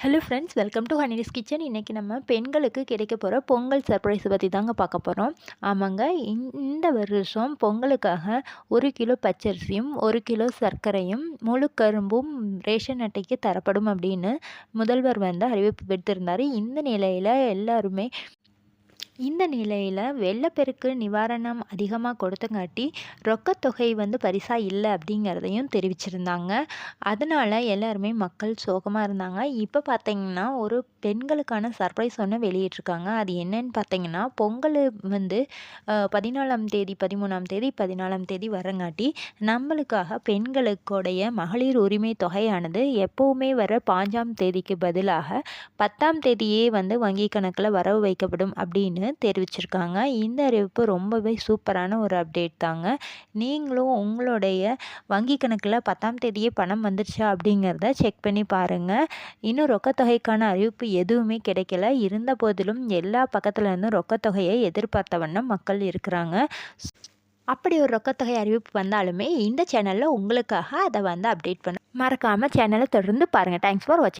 Hello friends, welcome to Honey's kitchen. இன்றைக்கி நம்ம பெண்களுக்கு கிடைக்க போகிற பொங்கல் சர்ப்ரைஸ் பற்றி தாங்க பார்க்க போகிறோம். ஆமாங்க, இந்த வருஷம் பொங்கலுக்காக 1 கிலோ பச்சரிசியும் 1 கிலோ சர்க்கரையும் முழு கரும்பும் ரேஷன் அட்டைக்கு தரப்படும் அப்படின்னு முதல்வர் வந்து அறிவிப்பு விடுத்திருந்தார். இந்த நிலையில் வெள்ளப்பெருக்கு நிவாரணம் அதிகமாக கொடுத்தங்காட்டி ரொக்கத்தொகை வந்து பரிசாக இல்லை அப்படிங்கிறதையும் தெரிவிச்சிருந்தாங்க. அதனால் எல்லாருமே மக்கள் சோகமாக இருந்தாங்க. இப்போ பார்த்தீங்கன்னா ஒரு பெண்களுக்கான சர்ப்ரைஸ் ஒன்று வெளியிட்டிருக்காங்க. அது என்னன்னு பார்த்தீங்கன்னா, பொங்கல் வந்து 14ஆம் தேதி 13ஆம் தேதி 14ஆம் தேதி வரங்காட்டி நம்மளுக்காக பெண்களுக்குடைய மகளிர் உரிமை தொகையானது எப்போவுமே வர 5ஆம் தேதிக்கு பதிலாக 10ஆம் தேதியே வந்து வங்கி கணக்கில் வரவு வைக்கப்படும் அப்படின்னு தெரிவிச்சிருக்காங்க. இந்த அறிவிப்பு ரொம்பவே சூப்பரான ஒரு அப்டேட் தாங்க. நீங்களும் உங்களுடைய வங்கி கணக்கில் 10ஆம் தேதியே பணம் வந்துருச்சா அப்படிங்கிறத செக் பண்ணி பாருங்கள். இன்னும் ரொக்கத்தொகைக்கான அறிவிப்பு எதுவுமே கிடைக்கல. இருந்த போதிலும் எல்லா பக்கத்துல இருந்தும் ரொக்கத்தொகையை எதிர்பார்த்த வண்ணம் மக்கள் இருக்கிறாங்க. அப்படி ஒரு ரொக்கத்தொகை அறிவிப்பு வந்தாலுமே இந்த சேனலில் உங்களுக்காக அதை வந்து அப்டேட் பண்ண மறக்காமல் சேனலை தொடர்ந்து பாருங்கள். தேங்க்ஸ் ஃபார் வாட்சிங்.